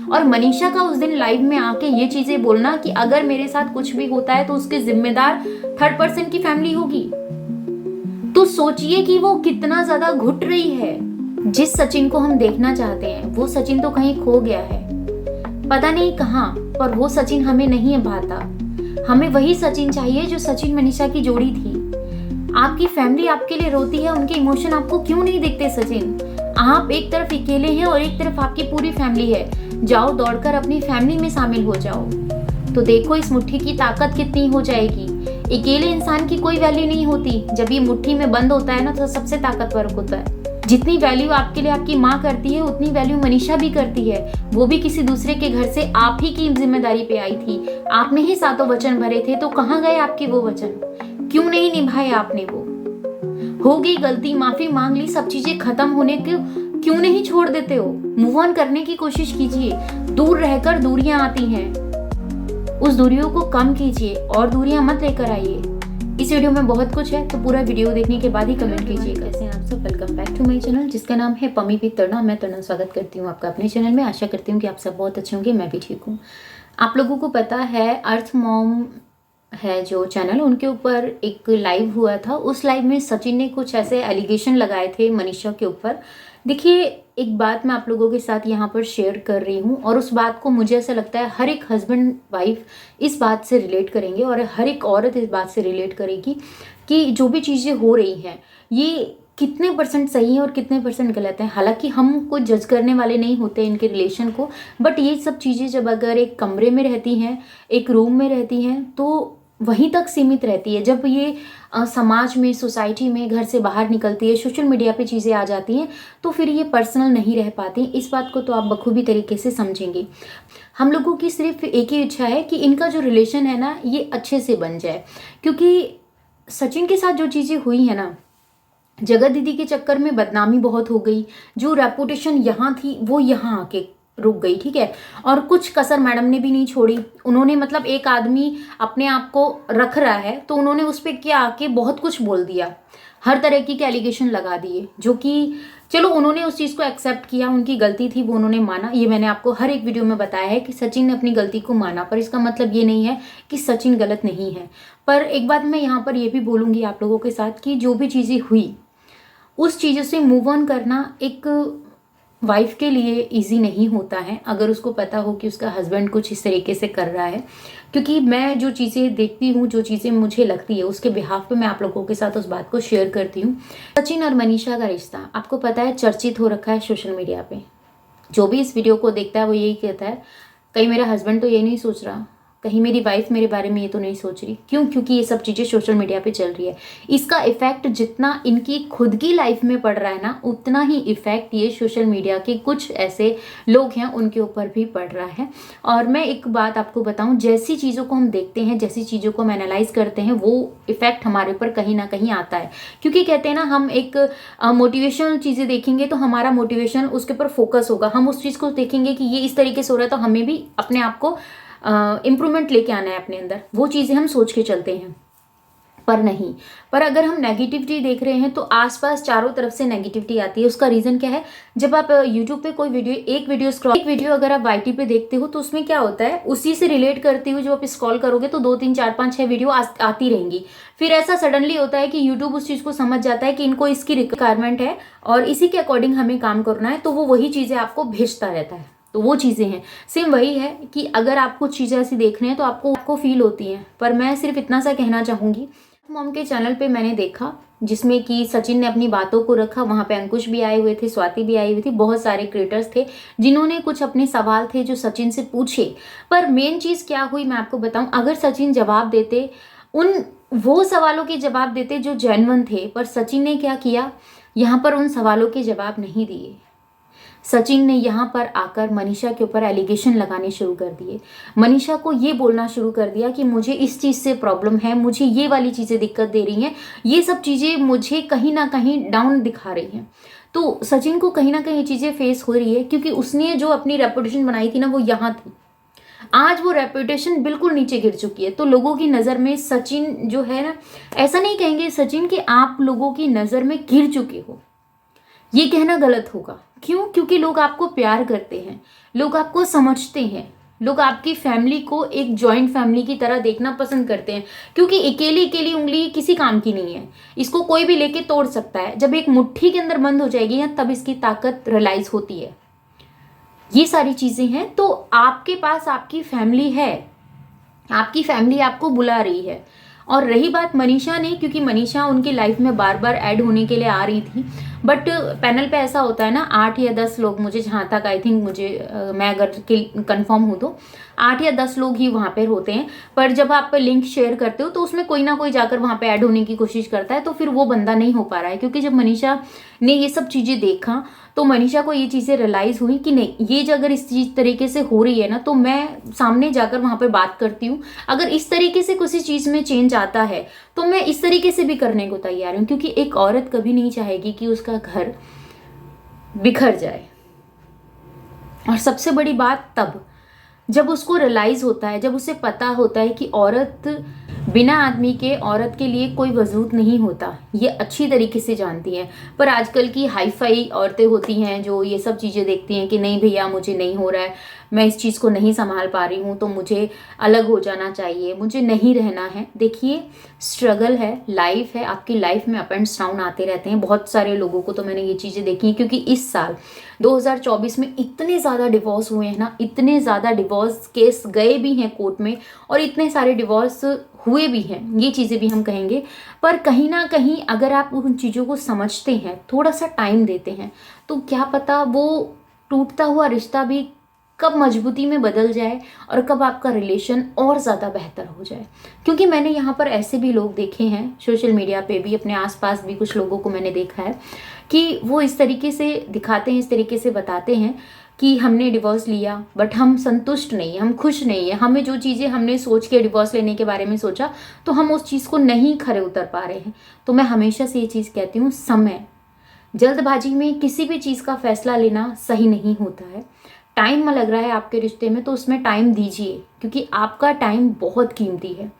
और मनीषा का उस दिन लाइव में आके ये चीजें बोलना कि अगर मेरे साथ कुछ भी होता है तो उसके जिम्मेदार थर्ड पर्सन की फैमिली होगी, तो सोचिए कि वो कितना ज्यादा घुट रही है। जिस सचिन को हम देखना चाहते हैं वो सचिन तो कहीं खो गया है, पता नहीं कहाँ, पर वो सचिन हमें नहीं भाता। हमें वही सचिन चाहिए जो सचिन मनीषा की जोड़ी थी। आपकी फैमिली आपके लिए रोती है, उनके इमोशन आपको क्यों नहीं दिखते सचिन? आप एक तरफ अकेले हैं और एक तरफ आपकी पूरी फैमिली है। जाओ दौड़कर अपनी फैमिली में शामिल हो जाओ, तो देखो इस मुट्ठी की ताकत कितनी हो जाएगी। अकेले इंसान की कोई वैल्यू नहीं होती, जब ये मुट्ठी में बंद होता है ना तो सबसे ताकतवर होता है। जितनी वैल्यू आपके लिए आपकी माँ करती है उतनी वैल्यू मनीषा भी करती है। वो भी किसी दूसरे के घर से आप ही की जिम्मेदारी पे आई थी, आपने ही सातों वचन भरे थे, तो कहाँ गए आपके वो वचन? क्यों नहीं निभाए आपने? वो हो गई गलती, माफी मांग ली, सब चीजें खत्म होने के क्यों नहीं छोड़ देते हो? मूव ऑन करने की कोशिश कीजिए। दूर रहकर दूरियां आती हैं, उस दूरियों को कम कीजिए और दूरियां मत लेकर आइए। इस वीडियो में बहुत कुछ है, तो पूरा वीडियो देखने के बाद ही कमेंट कीजिएगा। कैसे हैं आप सब? Welcome back to my channel जिसका नाम है पमी विद तरुणा। मैं तरुणा स्वागत करती हूँ आपका अपने चैनल में। आशा करती हूँ कि आप सब बहुत अच्छे होंगे, मैं भी ठीक हूँ। आप लोगों को पता है अर्थ मॉम है जो चैनल, उनके ऊपर एक लाइव हुआ था। उस लाइव में सचिन ने कुछ ऐसे एलिगेशन लगाए थे मनीषा के ऊपर। देखिए, एक बात मैं आप लोगों के साथ यहाँ पर शेयर कर रही हूँ और उस बात को मुझे ऐसा लगता है हर एक हस्बैंड वाइफ इस बात से रिलेट करेंगे और हर एक औरत इस बात से रिलेट करेगी कि जो भी चीज़ें हो रही हैं ये कितने % सही है और कितने % गलत है। हालांकि हम कोई जज करने वाले नहीं होते इनके रिलेशन को, बट ये सब चीज़ें जब अगर एक कमरे में रहती हैं, एक रूम में रहती हैं, तो वहीं तक सीमित रहती है। जब ये समाज में, सोसाइटी में, घर से बाहर निकलती है, सोशल मीडिया पे चीज़ें आ जाती हैं, तो फिर ये पर्सनल नहीं रह पाती। इस बात को तो आप बखूबी तरीके से समझेंगे। हम लोगों की सिर्फ एक ही इच्छा है कि इनका जो रिलेशन है ना ये अच्छे से बन जाए, क्योंकि सचिन के साथ जो चीज़ें हुई है ना, जगत दीदी के चक्कर में बदनामी बहुत हो गई। जो रेपुटेशन यहाँ थी वो यहाँ आके रुक गई, ठीक है। और कुछ कसर मैडम ने भी नहीं छोड़ी। उन्होंने मतलब एक आदमी अपने आप को रख रहा है तो उन्होंने उस पर क्या आके बहुत कुछ बोल दिया, हर तरह की एलिगेशन लगा दिए, जो कि चलो उन्होंने उस चीज़ को एक्सेप्ट किया, उनकी गलती थी, वो उन्होंने माना। ये मैंने आपको हर एक वीडियो में बताया है कि सचिन ने अपनी गलती को माना, पर इसका मतलब ये नहीं है कि सचिन गलत नहीं है। पर एक बात मैं यहाँ पर ये भी बोलूँगी आप लोगों के साथ कि जो भी चीज़ें हुई उस चीज़ों से मूव ऑन करना एक वाइफ के लिए इजी नहीं होता है, अगर उसको पता हो कि उसका हस्बैंड कुछ इस तरीके से कर रहा है। क्योंकि मैं जो चीज़ें देखती हूँ, जो चीज़ें मुझे लगती है, उसके बिहाफ पे मैं आप लोगों के साथ उस बात को शेयर करती हूँ। सचिन और मनीषा का रिश्ता आपको पता है चर्चित हो रखा है सोशल मीडिया पे। जो भी इस वीडियो को देखता है वो यही कहता है, कहीं मेरा हस्बैंड तो ये नहीं सोच रहा, कहीं मेरी वाइफ मेरे बारे में ये तो नहीं सोच रही। क्यों? क्योंकि ये सब चीज़ें सोशल मीडिया पे चल रही है। इसका इफेक्ट जितना इनकी खुद की लाइफ में पड़ रहा है ना, उतना ही इफेक्ट ये सोशल मीडिया के कुछ ऐसे लोग हैं उनके ऊपर भी पड़ रहा है। और मैं एक बात आपको बताऊं, जैसी चीज़ों को हम देखते हैं, जैसी चीज़ों को हम एनालाइज करते हैं, वो इफेक्ट हमारे ऊपर कहीं ना कहीं आता है। क्योंकि कहते हैं ना, हम एक मोटिवेशनल चीज़ें देखेंगे तो हमारा मोटिवेशन उसके ऊपर फोकस होगा। हम उस चीज़ को देखेंगे कि ये इस तरीके से हो रहा है तो हमें भी अपने आप को इम्प्रूवमेंट लेके आना है अपने अंदर, वो चीज़ें हम सोच के चलते हैं। पर नहीं, पर अगर हम नेगेटिविटी देख रहे हैं तो आसपास चारों तरफ से नेगेटिविटी आती है। उसका रीज़न क्या है? जब आप यूट्यूब पे कोई वीडियो, एक वीडियो अगर आप वाईटी पे देखते हो तो उसमें क्या होता है, उसी से रिलेट करते हुए जब आप स्क्रॉल करोगे तो 2, 3, 4, 5, 6 वीडियो आती रहेंगी। फिर ऐसा सडनली होता है कि यूट्यूब उस चीज़ को समझ जाता है कि इनको इसकी रिक्वायरमेंट है और इसी के अकॉर्डिंग हमें काम करना है, तो वो वही चीज़ें आपको भेजता रहता है। तो वो चीज़ें हैं, सेम वही है कि अगर आप कुछ चीज़ें ऐसी देख रहे हैं तो आपको फील होती हैं। पर मैं सिर्फ इतना सा कहना चाहूँगी, मॉम के चैनल पे मैंने देखा जिसमें कि सचिन ने अपनी बातों को रखा, वहाँ पे अंकुश भी आए हुए थे, स्वाति भी आई हुई थी, बहुत सारे क्रिएटर्स थे जिन्होंने कुछ अपने सवाल थे जो सचिन से पूछे। पर मेन चीज़ क्या हुई मैं आपको बताऊँ, अगर सचिन जवाब देते, वो सवालों के जवाब देते जो जेन्युइन थे, पर सचिन ने क्या किया, यहाँ पर उन सवालों के जवाब नहीं दिए। सचिन ने यहाँ पर आकर मनीषा के ऊपर एलिगेशन लगाने शुरू कर दिए। मनीषा को ये बोलना शुरू कर दिया कि मुझे इस चीज़ से प्रॉब्लम है, मुझे ये वाली चीज़ें दिक्कत दे रही हैं, ये सब चीज़ें मुझे कहीं ना कहीं डाउन दिखा रही हैं। तो सचिन को कहीं ना कहीं ये चीज़ें फेस हो रही है, क्योंकि उसने जो अपनी रेपुटेशन बनाई थी ना वो यहाँ थी। आज वो रेपुटेशन बिल्कुल नीचे गिर चुकी है। तो लोगों की नज़र में सचिन जो है ना, ऐसा नहीं कहेंगे सचिन कि आप लोगों की नज़र में गिर चुके हो, ये कहना गलत होगा, क्यों? क्योंकि लोग आपको प्यार करते हैं, लोग आपको समझते हैं, लोग आपकी फैमिली को एक जॉइंट फैमिली की तरह देखना पसंद करते हैं। क्योंकि अकेली अकेली उंगली किसी काम की नहीं है, इसको कोई भी लेके तोड़ सकता है। जब एक मुट्ठी के अंदर बंद हो जाएगी ना, तब इसकी ताकत रियलाइज होती है। ये सारी चीजें हैं। तो आपके पास आपकी फैमिली है, आपकी फैमिली आपको बुला रही है। और रही बात मनीषा ने, क्योंकि मनीषा उनकी लाइफ में बार बार ऐड होने के लिए आ रही थी, बट पैनल पे ऐसा होता है ना, 8 या 10 लोग, मुझे जहाँ तक आई थिंक, मैं अगर कंफर्म हूँ तो 8 या 10 लोग ही वहाँ पे होते हैं। पर जब आप लिंक शेयर करते हो तो उसमें कोई ना कोई जाकर वहाँ पे ऐड होने की कोशिश करता है, तो फिर वो बंदा नहीं हो पा रहा है। क्योंकि जब मनीषा ने ये सब चीज़ें देखा तो मनीषा को ये चीज़ें रियलाइज़ हुई कि नहीं, ये जो अगर इस चीज़ तरीके से हो रही है ना, तो मैं सामने जाकर वहाँ पे बात करती हूँ। अगर इस तरीके से किसी चीज़ में चेंज आता है तो मैं इस तरीके से भी करने को तैयार हूँ। क्योंकि एक औरत कभी नहीं चाहेगी कि उसका घर बिखर जाए। और सबसे बड़ी बात तब जब उसको रियलाइज होता है, जब उसे पता होता है कि औरत बिना आदमी के औरत के लिए कोई वजूद नहीं होता। ये अच्छी तरीके से जानती हैं। पर आजकल की हाई फाई औरतें होती हैं जो ये सब चीज़ें देखती हैं कि नहीं भैया, मुझे नहीं हो रहा है, मैं इस चीज़ को नहीं संभाल पा रही हूँ, तो मुझे अलग हो जाना चाहिए, मुझे नहीं रहना है। देखिए, स्ट्रगल है, लाइफ है, आपकी लाइफ में अप एंड डाउन आते रहते हैं। बहुत सारे लोगों को तो मैंने ये चीज़ें देखी हैं। क्योंकि इस साल 2024 में इतने ज़्यादा डिवोर्स हुए हैं ना, इतने ज़्यादा डिवोर्स केस गए भी हैं कोर्ट में, और इतने सारे डिवोर्स हुए भी हैं, ये चीज़ें भी हम कहेंगे। पर कहीं ना कहीं अगर आप उन चीज़ों को समझते हैं, थोड़ा सा टाइम देते हैं, तो क्या पता वो टूटता हुआ रिश्ता भी कब मजबूती में बदल जाए और कब आपका रिलेशन और ज़्यादा बेहतर हो जाए। क्योंकि मैंने यहाँ पर ऐसे भी लोग देखे हैं, सोशल मीडिया पे भी, अपने आसपास भी कुछ लोगों को मैंने देखा है कि वो इस तरीके से दिखाते हैं, इस तरीके से बताते हैं कि हमने डिवोर्स लिया बट हम संतुष्ट नहीं है, हम खुश नहीं है, हमें जो चीज़ें हमने सोच के डिवोर्स लेने के बारे में सोचा तो हम उस चीज़ को नहीं खरे उतर पा रहे हैं। तो मैं हमेशा से ये चीज़ कहती हूँ, समय, जल्दबाजी में किसी भी चीज़ का फैसला लेना सही नहीं होता है। टाइम में लग रहा है आपके रिश्ते में तो उसमें टाइम दीजिए, क्योंकि आपका टाइम बहुत कीमती है।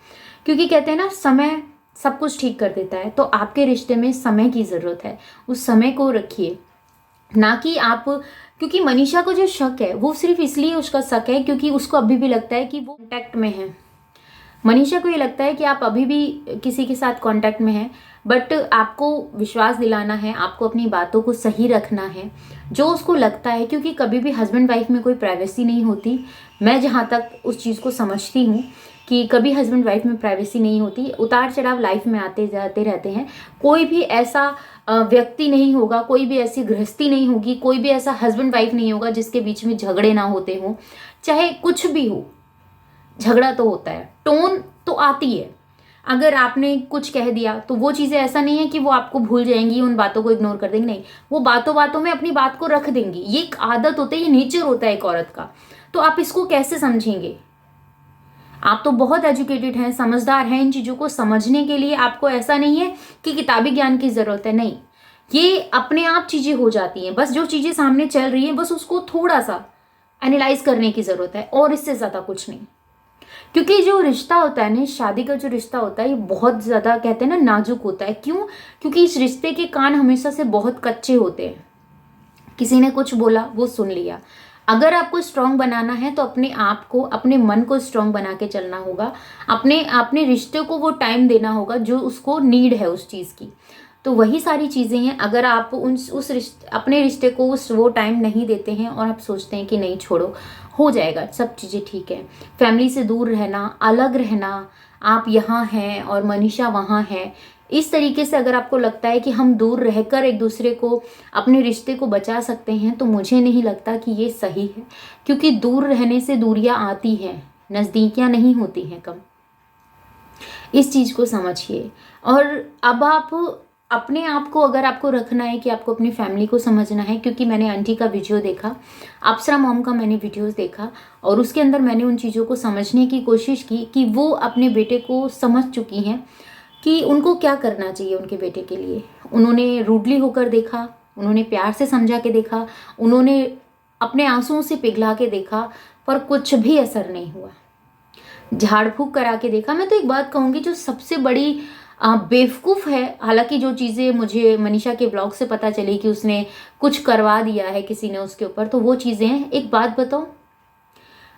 क्योंकि कहते हैं ना, समय सब कुछ ठीक कर देता है। तो आपके रिश्ते में समय की ज़रूरत है, उस समय को रखिए। ना कि आप, क्योंकि मनीषा को जो शक है वो सिर्फ इसलिए उसका शक है क्योंकि उसको अभी भी लगता है कि वो कॉन्टैक्ट में है। मनीषा को ये लगता है कि आप अभी भी किसी के साथ कांटेक्ट में हैं, बट आपको विश्वास दिलाना है, आपको अपनी बातों को सही रखना है जो उसको लगता है। क्योंकि कभी भी हस्बैंड वाइफ में कोई प्राइवेसी नहीं होती। मैं जहाँ तक उस चीज़ को समझती हूँ कि कभी हस्बैंड वाइफ में प्राइवेसी नहीं होती। उतार चढ़ाव लाइफ में आते जाते रहते हैं। कोई भी ऐसा व्यक्ति नहीं होगा, कोई भी ऐसी गृहस्थी नहीं होगी, कोई भी ऐसा हस्बैंड वाइफ नहीं होगा जिसके बीच में झगड़े ना होते हों। चाहे कुछ भी हो, झगड़ा तो होता है, टोन तो आती है। अगर आपने कुछ कह दिया तो वो चीज़ें ऐसा नहीं है कि वो आपको भूल जाएंगी, उन बातों को इग्नोर कर देंगी, नहीं, वो बातों बातों में अपनी बात को रख देंगी। ये एक आदत होती है, ये नेचर होता है एक औरत का। तो आप इसको कैसे समझेंगे? आप तो बहुत एजुकेटेड हैं, समझदार हैं, इन चीज़ों को समझने के लिए आपको ऐसा नहीं है कि किताबी ज्ञान की ज़रूरत है, नहीं, ये अपने आप चीज़ें हो जाती हैं। बस जो चीज़ें सामने चल रही हैं, बस उसको थोड़ा सा एनालाइज करने की ज़रूरत है, और इससे ज़्यादा कुछ नहीं। क्योंकि जो रिश्ता होता है ना, शादी का जो रिश्ता होता है, ये बहुत ज़्यादा कहते हैं ना नाजुक होता है। क्यों? क्योंकि इस रिश्ते के कान हमेशा से बहुत कच्चे होते हैं। किसी ने कुछ बोला, वो सुन लिया। अगर आपको स्ट्रांग बनाना है तो अपने आप को, अपने मन को स्ट्रांग बना के चलना होगा। अपने रिश्ते को वो टाइम देना होगा जो उसको नीड है उस चीज़ की। तो वही सारी चीज़ें हैं। अगर आप अपने रिश्ते को वो टाइम नहीं देते हैं और आप सोचते हैं कि नहीं छोड़ो, हो जाएगा, सब चीज़ें ठीक है, फैमिली से दूर रहना, अलग रहना, आप यहाँ हैं और मनीषा वहाँ है, इस तरीके से अगर आपको लगता है कि हम दूर रहकर एक दूसरे को, अपने रिश्ते को बचा सकते हैं, तो मुझे नहीं लगता कि ये सही है। क्योंकि दूर रहने से दूरियां आती हैं, नज़दीकियां नहीं होती हैं कम। इस चीज़ को समझिए। और अब आप अपने आप को, अगर आपको रखना है कि आपको अपनी फैमिली को समझना है, क्योंकि मैंने आंटी का वीडियो देखा, अप्सरा मॉम का मैंने वीडियोस देखा, और उसके अंदर मैंने उन चीज़ों को समझने की कोशिश की कि वो अपने बेटे को समझ चुकी हैं कि उनको क्या करना चाहिए उनके बेटे के लिए। उन्होंने रूडली होकर देखा, उन्होंने प्यार से समझा के देखा, उन्होंने अपने आंसुओं से पिघला के देखा, पर कुछ भी असर नहीं हुआ। झाड़ फूक करा के देखा। मैं तो एक बात कहूँगी, जो सबसे बड़ी बेवकूफ़ है। हालांकि जो चीज़ें मुझे मनीषा के ब्लॉग से पता चली कि उसने कुछ करवा दिया है किसी ने उसके ऊपर, तो वो चीज़ें हैं। एक बात बताओ,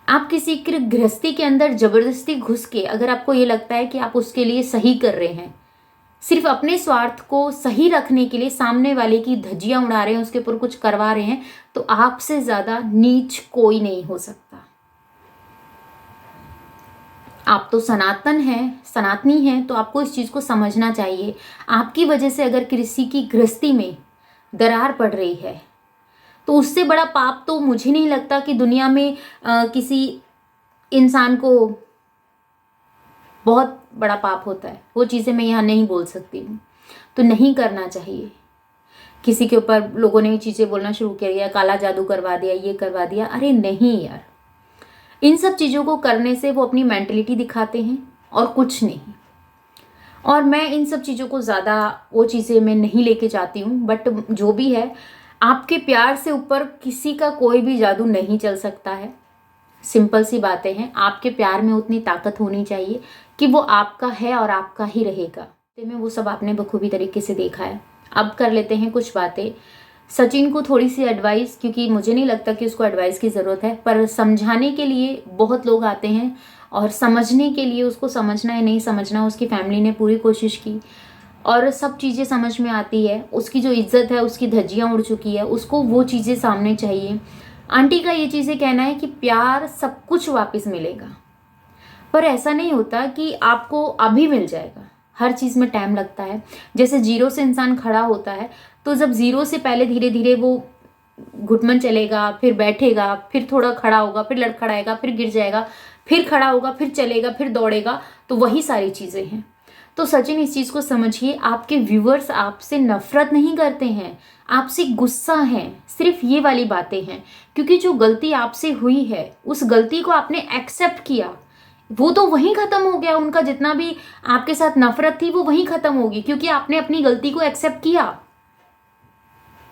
आप किसी की गृहस्थी के अंदर जबरदस्ती घुस के अगर आपको ये लगता है कि आप उसके लिए सही कर रहे हैं, सिर्फ अपने स्वार्थ को सही रखने के लिए सामने वाले की धज्जियां उड़ा रहे हैं, उसके ऊपर कुछ करवा रहे हैं, तो आपसे ज्यादा नीच कोई नहीं हो सकता। आप तो सनातन हैं, सनातनी हैं, तो आपको इस चीज को समझना चाहिए। आपकी वजह से अगर किसी की गृहस्थी में दरार पड़ रही है, तो उससे बड़ा पाप तो मुझे नहीं लगता कि दुनिया में किसी इंसान को बहुत बड़ा पाप होता है। वो चीज़ें मैं यहाँ नहीं बोल सकती हूँ, तो नहीं करना चाहिए। किसी के ऊपर लोगों ने चीज़ें बोलना शुरू कर दिया, काला जादू करवा दिया, ये करवा दिया, अरे नहीं यार, इन सब चीज़ों को करने से वो अपनी मेंटलिटी दिखाते हैं और कुछ नहीं। और मैं इन सब चीज़ों को ज़्यादा वो चीज़ें मैं नहीं लेके जाती हूँ, बट जो भी है, आपके प्यार से ऊपर किसी का कोई भी जादू नहीं चल सकता है। सिंपल सी बातें हैं। आपके प्यार में उतनी ताकत होनी चाहिए कि वो आपका है और आपका ही रहेगा। में वो सब आपने बखूबी तरीके से देखा है। अब कर लेते हैं कुछ बातें। सचिन को थोड़ी सी एडवाइस, क्योंकि मुझे नहीं लगता कि उसको एडवाइस की ज़रूरत है, पर समझाने के लिए बहुत लोग आते हैं और समझने के लिए, उसको समझना है नहीं समझना, उसकी फैमिली ने पूरी कोशिश की और सब चीज़ें समझ में आती है। उसकी जो इज्जत है, उसकी धज्जियाँ उड़ चुकी है, उसको वो चीज़ें सामने चाहिए। आंटी का ये चीज़ें कहना है कि प्यार सब कुछ वापस मिलेगा, पर ऐसा नहीं होता कि आपको अभी मिल जाएगा। हर चीज़ में टाइम लगता है। जैसे जीरो से इंसान खड़ा होता है, तो जब जीरो से पहले धीरे धीरे वो घुटमन चलेगा, फिर बैठेगा, फिर थोड़ा खड़ा होगा, फिर लड़खड़ाएगा, फिर गिर जाएगा, फिर खड़ा होगा, फिर चलेगा, फिर दौड़ेगा, तो वही सारी चीज़ें हैं। तो सचिन, इस चीज़ को समझिए, आपके व्यूअर्स आपसे नफरत नहीं करते हैं, आपसे गुस्सा है। सिर्फ ये वाली बातें हैं, क्योंकि जो गलती आपसे हुई है, उस गलती को आपने एक्सेप्ट किया, वो तो वहीं खत्म हो गया। उनका जितना भी आपके साथ नफरत थी वो वहीं खत्म होगी, क्योंकि आपने अपनी गलती को एक्सेप्ट किया।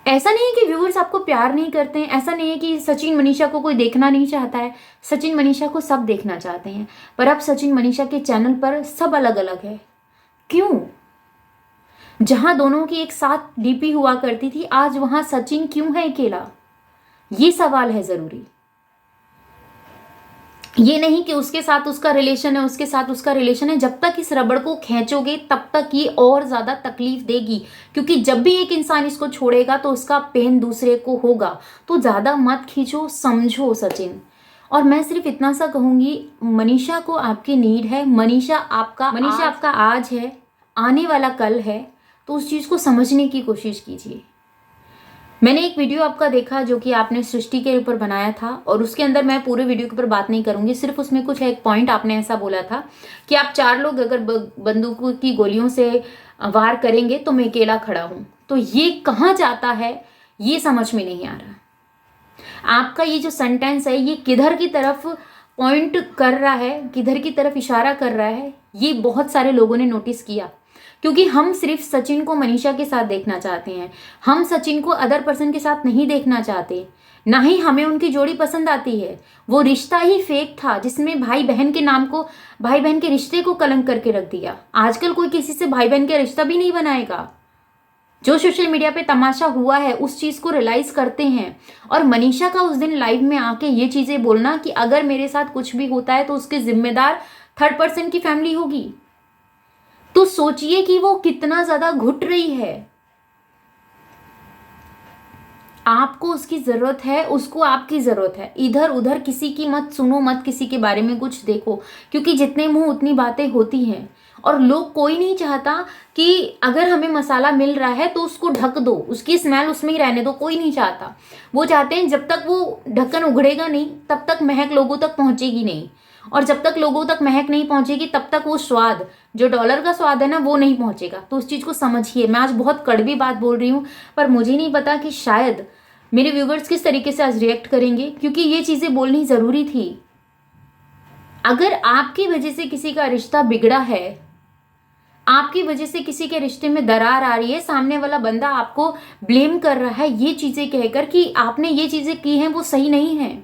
ऐसा नहीं है कि व्यूअर्स आपको प्यार नहीं करते हैं, ऐसा नहीं है कि सचिन मनीषा को कोई देखना नहीं चाहता है। सचिन मनीषा को सब देखना चाहते हैं, पर अब सचिन मनीषा के चैनल पर सब अलग अलग है। क्यों? जहां दोनों की एक साथ डीपी हुआ करती थी, आज वहां सचिन क्यों है अकेला? ये सवाल है जरूरी। ये नहीं कि उसके साथ उसका रिलेशन है, उसके साथ उसका रिलेशन है। जब तक इस रबड़ को खींचोगे तब तक ये और ज्यादा तकलीफ देगी, क्योंकि जब भी एक इंसान इसको छोड़ेगा तो उसका पेन दूसरे को होगा। तो ज्यादा मत खींचो, समझो सचिन। और मैं सिर्फ इतना सा कहूंगी, मनीषा को आपकी नीड है। मनीषा आपका आज है, आने वाला कल है, तो उस चीज को समझने की कोशिश कीजिए। मैंने एक वीडियो आपका देखा जो कि आपने सृष्टि के ऊपर बनाया था, और उसके अंदर मैं पूरे वीडियो के ऊपर बात नहीं करूंगी, सिर्फ उसमें कुछ एक पॉइंट आपने ऐसा बोला था कि आप 4 लोग अगर बंदूकों की गोलियों से वार करेंगे तो मैं अकेला खड़ा हूं। तो ये कहाँ जाता है, ये समझ में नहीं आ रहा। आपका ये जो सेंटेंस है, ये किधर की तरफ पॉइंट कर रहा है, किधर की तरफ इशारा कर रहा है, ये बहुत सारे लोगों ने नोटिस किया। क्योंकि हम सिर्फ सचिन को मनीषा के साथ देखना चाहते हैं, हम सचिन को अदर पर्सन के साथ नहीं देखना चाहते, ना ही हमें उनकी जोड़ी पसंद आती है। वो रिश्ता ही फेक था जिसमें भाई बहन के नाम को, भाई बहन के रिश्ते को कलंक करके रख दिया। आजकल कोई किसी से भाई बहन का रिश्ता भी नहीं बनाएगा। जो सोशल मीडिया पे तमाशा हुआ है उस चीज को रियलाइज करते हैं। और मनीषा का उस दिन लाइव में आके ये चीजें बोलना कि अगर मेरे साथ कुछ भी होता है तो उसके जिम्मेदार 3rd पर्सन की फैमिली होगी, तो सोचिए कि वो कितना ज्यादा घुट रही है। आपको उसकी जरूरत है, उसको आपकी जरूरत है। इधर उधर किसी की मत सुनो, मत किसी के बारे में कुछ देखो, क्योंकि जितने मुंह उतनी बातें होती हैं। और लोग, कोई नहीं चाहता कि अगर हमें मसाला मिल रहा है तो उसको ढक दो, उसकी स्मेल उसमें ही रहने दो, कोई नहीं चाहता। वो चाहते हैं जब तक वो ढक्कन उघड़ेगा नहीं तब तक महक लोगों तक पहुंचेगी नहीं, और जब तक लोगों तक महक नहीं पहुंचेगी तब तक वो स्वाद, जो डॉलर का स्वाद है ना, वो नहीं पहुंचेगा। तो उस चीज को समझिए। मैं आज बहुत कड़वी बात बोल रही हूँ, पर मुझे नहीं पता कि शायद मेरे व्यूवर्स किस तरीके से आज रिएक्ट करेंगे, क्योंकि ये चीजें बोलनी जरूरी थी। अगर आपकी वजह से किसी का रिश्ता बिगड़ा है, आपकी वजह से किसी के रिश्ते में दरार आ रही है, सामने वाला बंदा आपको ब्लेम कर रहा है ये चीजें कहकर कि आपने ये चीजें की हैं वो सही नहीं है,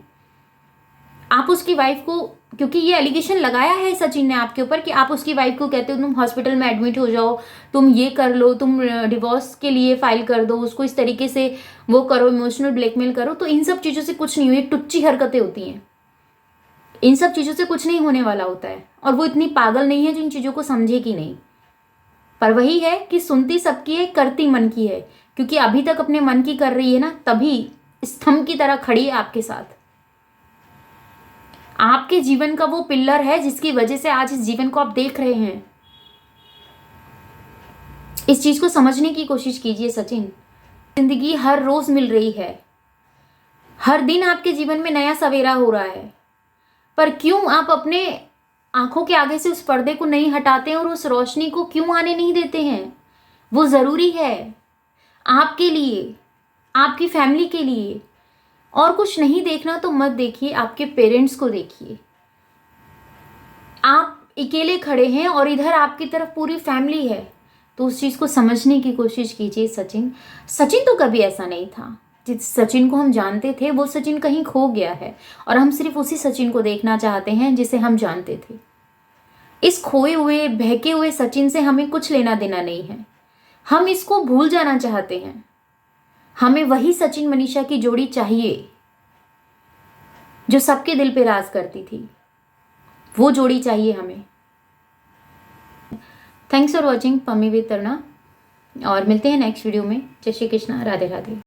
आप उसकी वाइफ को क्योंकि ये एलिगेशन लगाया है सचिन ने आपके ऊपर कि आप उसकी वाइफ को कहते हो तुम हॉस्पिटल में एडमिट हो जाओ, तुम ये कर लो, तुम डिवोर्स के लिए फाइल कर दो, उसको इस तरीके से वो करो, इमोशनल ब्लैकमेल करो। तो इन सब चीज़ों से कुछ नहीं हुई, टुच्ची हरकतें होती हैं, इन सब चीज़ों से कुछ नहीं होने वाला होता है। और वो इतनी पागल नहीं है जो इन चीज़ों को समझेगी नहीं। पर वही है कि सुनती सबकी है, करती मन की है, क्योंकि अभी तक अपने मन की कर रही है ना, तभी स्तंभ की तरह खड़ी है आपके साथ। आपके जीवन का वो पिल्लर है जिसकी वजह से आज इस जीवन को आप देख रहे हैं। इस चीज को समझने की कोशिश कीजिए सचिन। जिंदगी हर रोज मिल रही है, हर दिन आपके जीवन में नया सवेरा हो रहा है, पर क्यों आप अपने आंखों के आगे से उस पर्दे को नहीं हटाते हैं और उस रोशनी को क्यों आने नहीं देते हैं? वो जरूरी है आपके लिए, आपकी फैमिली के लिए। और कुछ नहीं देखना तो मत देखिए, आपके पेरेंट्स को देखिए। आप अकेले खड़े हैं और इधर आपकी तरफ पूरी फैमिली है, तो उस चीज को समझने की कोशिश कीजिए सचिन। सचिन तो कभी ऐसा नहीं था। जिस सचिन को हम जानते थे वो सचिन कहीं खो गया है, और हम सिर्फ उसी सचिन को देखना चाहते हैं जिसे हम जानते थे। इस खोए हुए बहके हुए सचिन से हमें कुछ लेना देना नहीं है, हम इसको भूल जाना चाहते हैं। हमें वही सचिन मनीषा की जोड़ी चाहिए जो सबके दिल पे राज करती थी, वो जोड़ी चाहिए हमें। Thanks for watching Pammi with Taruna, और मिलते हैं नेक्स्ट वीडियो में। जय श्री कृष्णा, राधे राधे।